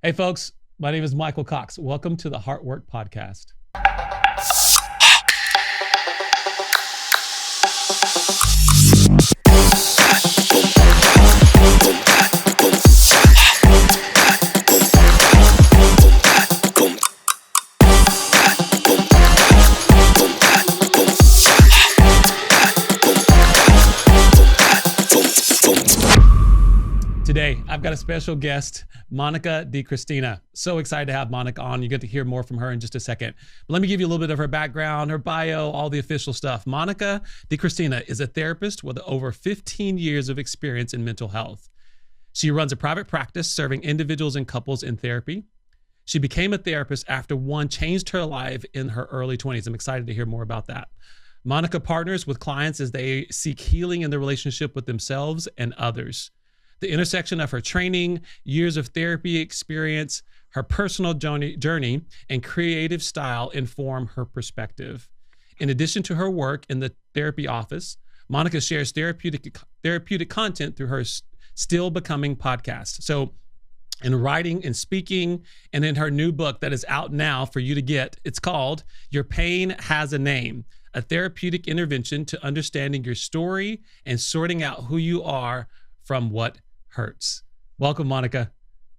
Hey folks, my name is Michael Cox. Welcome to the Heart Work Podcast. Today, I've got a special guest, Monica DiCristina. So excited to have Monica on. You get to hear more from her in just a second. But let me give you a little bit of her background, her bio, all the official stuff. Monica DiCristina is a therapist with over 15 years of experience in mental health. She runs a private practice serving individuals and couples in therapy. She became a therapist after one changed her life in her early 20s. I'm excited to hear more about that. Monica partners with clients as they seek healing in their relationship with themselves and others. The intersection of her training, years of therapy experience, her personal journey, and creative style inform her perspective. In addition to her work in the therapy office, Monica shares therapeutic content through her Still Becoming podcast. So in writing and speaking, and in her new book that is out now for you to get, it's called Your Pain Has a Name, a therapeutic intervention to understanding your story and sorting out who you are from what hurts. Welcome, Monica.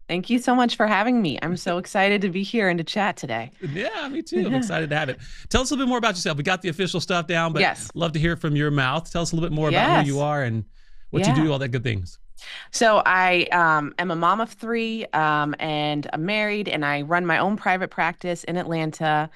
Thank you so much for having me. I'm so excited to be here and to chat today. Yeah, me too. I'm excited to have it. Tell us a little bit more about yourself. We got the official stuff down, but Yes. love to hear it from your mouth. Tell us a little bit more about who you are and what you do, all that good things. So I am a mom of three, and I'm married, and I run my own private practice in Atlanta.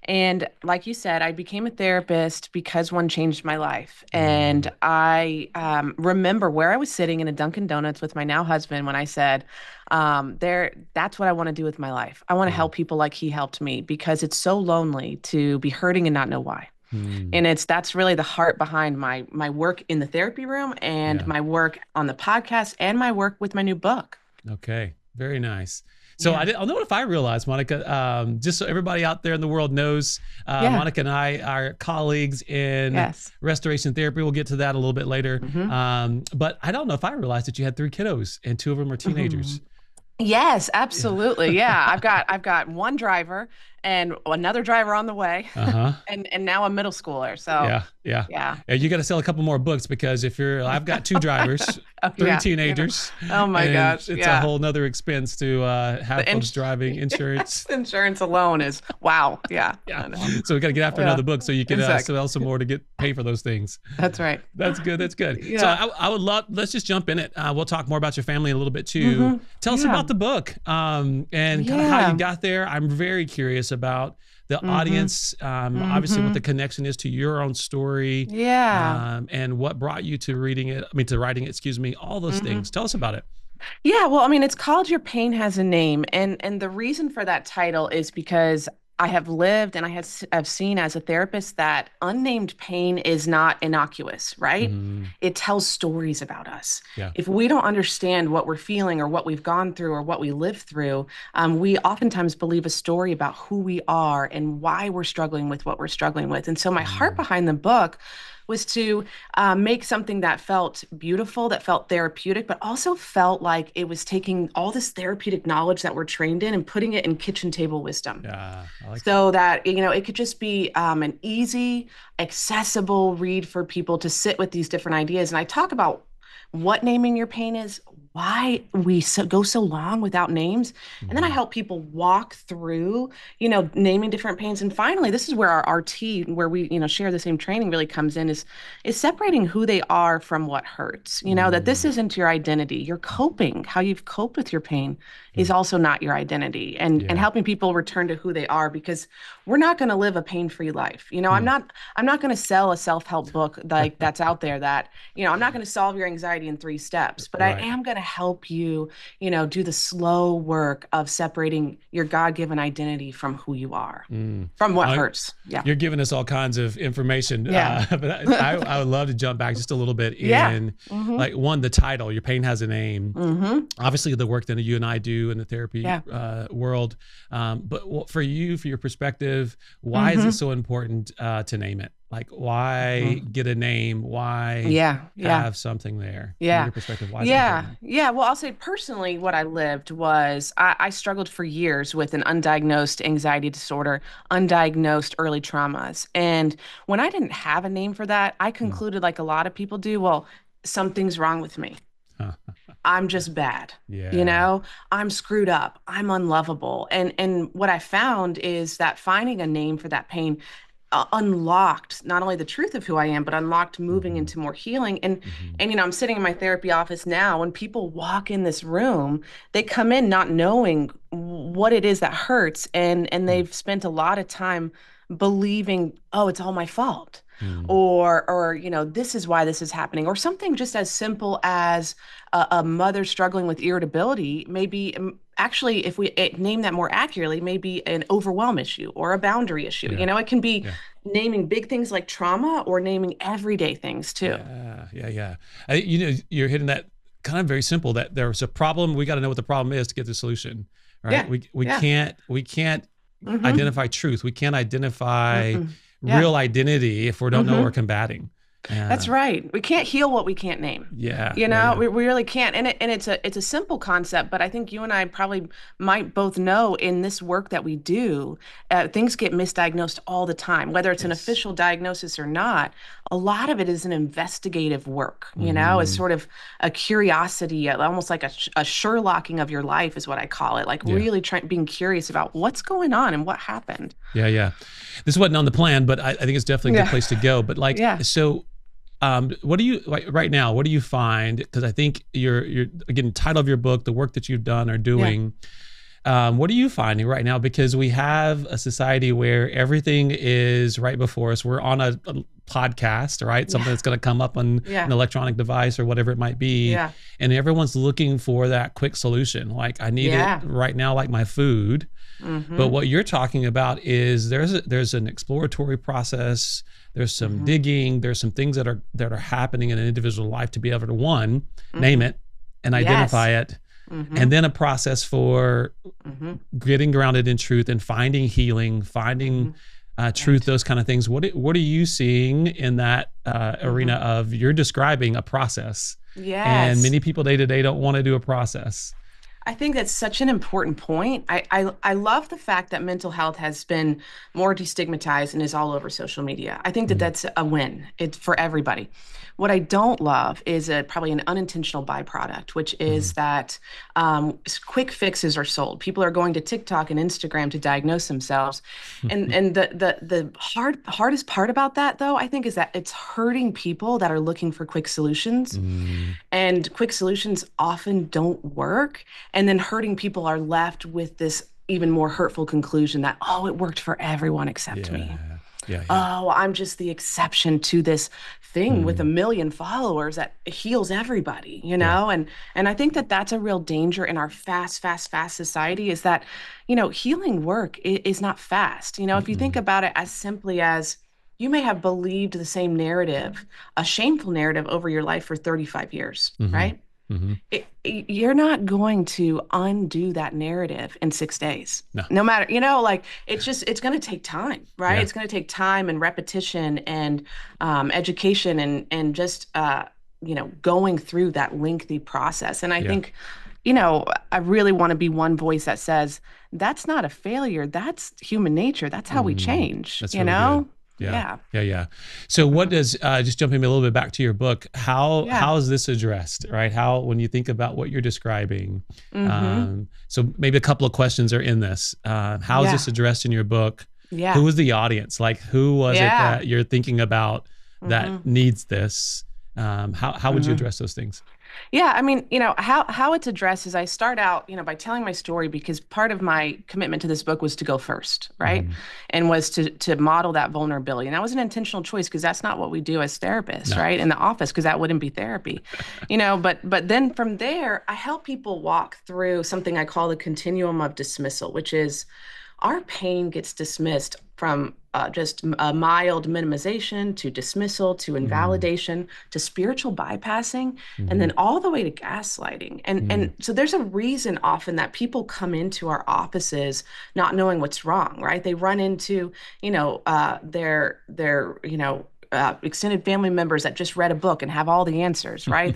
And like you said, I became a therapist because one changed my life. And I remember where I was sitting in a Dunkin' Donuts with my now husband when I said, that's what I want to do with my life. I want to help people like he helped me, because it's so lonely to be hurting and not know why. And that's really the heart behind my work in the therapy room and my work on the podcast and my work with my new book. Okay, very nice. So I don't know if I realized, Monica, just so everybody out there in the world knows, Monica and I are colleagues in restoration therapy. We'll get to that a little bit later. But I don't know if I realized that you had 3 kiddos and 2 of them are teenagers. Yes, absolutely. Yeah. I've got one driver and another driver on the way, and now a middle schooler. So yeah. And you got to sell a couple more books, because I've got 2 drivers, 3 teenagers. Oh my gosh. It's a whole nother expense to have folks driving insurance. Insurance alone is wow. Yeah. So we got to get after another book so you can sell some more to pay for those things. That's right. That's good. So I would love, let's just jump in it. We'll talk more about your family in a little bit too. Tell us about the book and kind of how you got there. I'm very curious about the audience, obviously what the connection is to your own story, and what brought you to writing it, all those things. Tell us about it. Yeah, well, I mean, it's called Your Pain Has a Name. And the reason for that title is because I have lived and I've seen as a therapist that unnamed pain is not innocuous, right? It tells stories about us. If we don't understand what we're feeling or what we've gone through or what we lived through, we oftentimes believe a story about who we are and why we're struggling with what we're struggling with. And so my heart behind the book was to make something that felt beautiful, that felt therapeutic, but also felt like it was taking all this therapeutic knowledge that we're trained in and putting it in kitchen table wisdom. So that, it could just be an easy, accessible read for people to sit with these different ideas. And I talk about what naming your pain is, why we go so long without names. And then I help people walk through, naming different pains. And finally, this is where our RT, where we, share the same training, really comes in, is separating who they are from what hurts. That this isn't your identity. You're coping. How you've coped with your pain is also not your identity. And helping people return to who they are, because we're not going to live a pain-free life. I'm not going to sell a self-help book like that's out there that, I'm not going to solve your anxiety in 3 steps, but I am going to help you, do the slow work of separating your God-given identity from who you are, from what hurts. You're giving us all kinds of information. But I would love to jump back just a little bit in like the title, Your Pain Has a Name. Obviously the work that you and I do in the therapy world. But for you, for your perspective, why is it so important to name it? Like, why get a name? Why Yeah, yeah. have something there? From Yeah. your perspective, why is it Yeah. important? Yeah. Well, I'll say personally, what I lived was I struggled for years with an undiagnosed anxiety disorder, undiagnosed early traumas. And when I didn't have a name for that, I Hmm. concluded, like a lot of people do, well, something's wrong with me. Huh. I'm just bad. You Yeah. know, I'm screwed up. I'm unlovable. And what I found is that finding a name for that pain unlocked not only the truth of who I am, but unlocked moving Hmm. into more healing. Hmm. And I'm sitting in my therapy office now. When people walk in this room, they come in not knowing what it is that hurts, and they've spent a lot of time believing, oh, it's all my fault. Hmm. Or this is why this is happening, or something just as simple as a mother struggling with irritability. Maybe actually, if we name that more accurately, maybe an overwhelm issue or a boundary issue. Yeah. It can be Yeah. naming big things like trauma or naming everyday things too. Yeah. Yeah. Yeah. You're hitting that kind of very simple, that there's a problem. We got to know what the problem is to get the solution, right? Yeah. We Yeah. can't Mm-hmm. identify truth. We can't identify Mm-mm. Yeah. real identity if we don't know what we're Mm-hmm. combating. That's right. We can't heal what we can't name. Yeah. Yeah. Yeah. We really can't. And it's a simple concept, but I think you and I probably might both know in this work that we do, things get misdiagnosed all the time, whether it's an Yes. official diagnosis or not. A lot of it is an investigative work, is Hmm. sort of a curiosity, almost like a Sherlocking of your life is what I call it. Like Yeah. really being curious about what's going on and what happened. Yeah. Yeah. This wasn't on the plan, but I think it's definitely a good Yeah. place to go. But like, Yeah. so what do you like right now? What do you find? Because I think you're again, title of your book, the work that you've done or Yeah. doing. What are you finding right now? Because we have a society where everything is right before us. We're on a podcast, right? Something Yeah. that's going to come up on an Yeah. electronic device or whatever it might be, Yeah. and everyone's looking for that quick solution. Like, I need it Yeah. right now, like my food. But Mm-hmm. what you're talking about is there's an exploratory process. There's some Mm-hmm. digging. There's some things that are happening in an individual life to be able to, one, name Mm-hmm. it and identify Yes. it, Mm-hmm. and then a process for Mm-hmm. getting grounded in truth and finding healing, Mm-hmm. finding truth, Right. those kind of things. What are you seeing in that arena Mm-hmm. of, you're describing a process, and Yes. many people day to day don't want to do a process. I think that's such an important point. I love the fact that mental health has been more destigmatized and is all over social media. I think that Mm, that's a win. It's for everybody. What I don't love is probably an unintentional byproduct, which mhm. is that quick fixes are sold. People are going to TikTok and Instagram to diagnose themselves, and the hardest part about that, though, I think, is that it's hurting people that are looking for quick solutions, Mm, and quick solutions often don't work. And then hurting people are left with this even more hurtful conclusion that, oh, it worked for everyone except me. yeah, yeah, yeah. Oh, I'm just the exception to this thing with a Mm, million followers that heals everybody, yeah. and I think that that's a real danger in our fast society, is that, healing work is not fast. If you think Mm-mm. about it as simply as you may have believed the same narrative, a shameful narrative over your life for 35 years, Mhm, right? mhm. You're not going to undo that narrative in 6 days. No. No matter, like it's going to take time, right? Yeah. It's going to take time and repetition and education and just, going through that lengthy process. And I Yeah. think, I really want to be one voice that says that's not a failure. That's human nature. That's how we Mm, change, that's really good. Yeah. Yeah. Yeah. Yeah. So what Mhm. does, just jumping a little bit back to your book, Yeah. how is this addressed, right? How, when you think about what you're describing, Mm-hmm. so maybe a couple of questions are in this. How is Yeah. this addressed in your book? Who Yeah. was the audience? Like, who was it Yeah. that you're thinking about that Mm-hmm. needs this? How would you Mm-hmm. address those things? Yeah, I mean, how it's addressed is I start out, by telling my story, because part of my commitment to this book was to go first, right? Mhm. And was to model that vulnerability. And that was an intentional choice, because that's not what we do as therapists, No. right? In the office, because that wouldn't be therapy. But then from there, I help people walk through something I call the continuum of dismissal, which is our pain gets dismissed from just a mild minimization to dismissal to Mm, invalidation to spiritual bypassing and mhm, then all the way to gaslighting. And mm, so there's a reason often that people come into our offices not knowing what's wrong, right? They run into, extended family members that just read a book and have all the answers, right?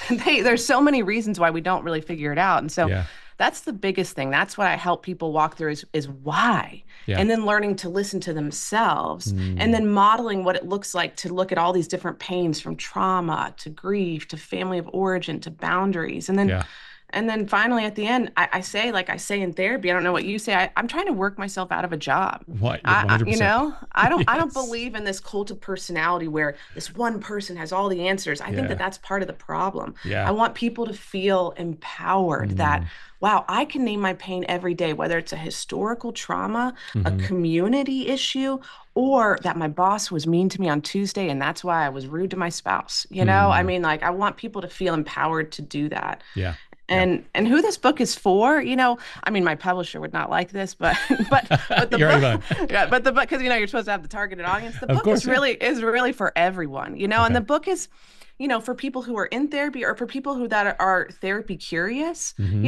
There's so many reasons why we don't really figure it out. And so yeah, that's the biggest thing. That's what I help people walk through is why. yeah, And then learning to listen to themselves and mm, then modeling what it looks like to look at all these different pains from trauma to grief to family of origin to boundaries. yeah. And then finally at the end, I say, like I say in therapy, I don't know what you say, I'm trying to work myself out of a job. What? 100%. I don't Yes. believe in this cult of personality where this one person has all the answers. I think that Yeah, that's part of the problem. I yeah. want people to feel empowered that, Mm, wow, I can name my pain every day, whether it's a historical trauma, a mhm, community issue, or that my boss was mean to me on Tuesday and that's why I was rude to my spouse. I mm, mean, like I want people to feel empowered to do that. yeah, yeah. And who this book is for, I mean, my publisher would not like this, but but the You're already book, fine. yeah, but the book, because you're supposed to have the targeted audience. The Of book course, yeah. is really for everyone, and Okay. the book is, for people who are in therapy or for people who that are therapy curious, Hmm.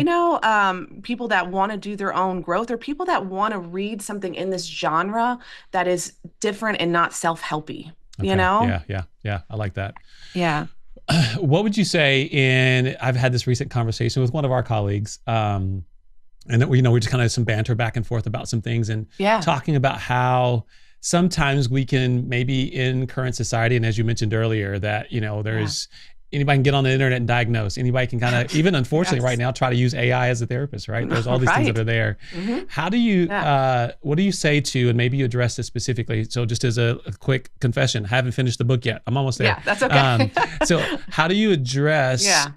people that want to do their own growth or people that want to read something in this genre that is different and not self-helpy, you Okay. know? Yeah, yeah, yeah. I like that. Yeah. What would you say I've had this recent conversation with one of our colleagues, and that we just kind of some banter back and forth about some things and Yeah. talking about how sometimes we can maybe in current society, and as you mentioned earlier, that, Yeah. there's anybody can get on the internet and diagnose. Anybody can kind of, even unfortunately right Yes. now, try to use AI as a therapist, right? There's all these things that Right. are there. Hmm. How do you, Yeah. what do you say to, and maybe you address this specifically. So just as a quick confession, I haven't finished the book yet. I'm almost there. Yeah, that's okay. So how do you address, Yeah.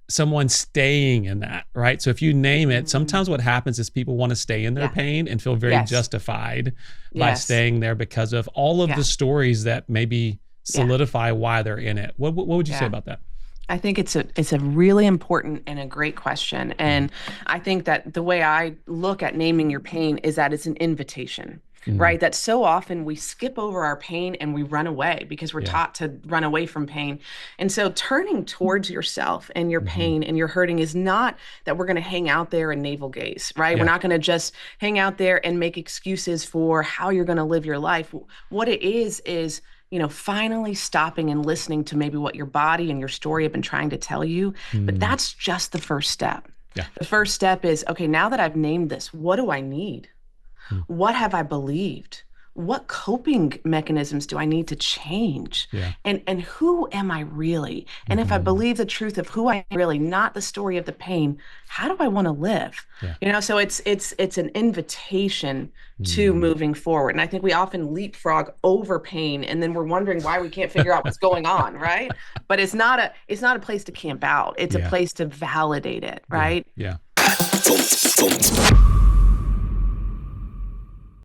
someone staying in that, right? So if you name it, Mhm. sometimes what happens is people want to stay in their Yeah. pain and feel very Yes. justified by Yes. staying there because of all of Yeah. the stories that maybe Yeah. solidify why they're in it. What would you say Yeah. about that? I think it's a really important and a great question. Mhm, And I think that the way I look at naming your pain is that it's an invitation, mhm, right? That so often we skip over our pain and we run away because we're yeah, taught to run away from pain. And so turning towards yourself and your mhm, pain and your hurting is not that we're going to hang out there and navel gaze, right? We're yeah, not going to just hang out there and make excuses for how you're going to live your life. What it is finally stopping and listening to maybe what your body and your story have been trying to tell you. But mm, that's just the first step. yeah, The first step is, okay, now that I've named this, what do I need? mm, What have I believed? What coping mechanisms do I need to change? yeah, And who am I really? And if I mhm, believe the truth of who I am really, not the story of the pain, how do I want to live? yeah, So it's an invitation to mm, moving forward. And I think we often leapfrog over pain and then we're wondering why we can't figure out what's going on, right? But it's not a place to camp out. It's a yeah, place to validate it, yeah, right? yeah. Boom, boom.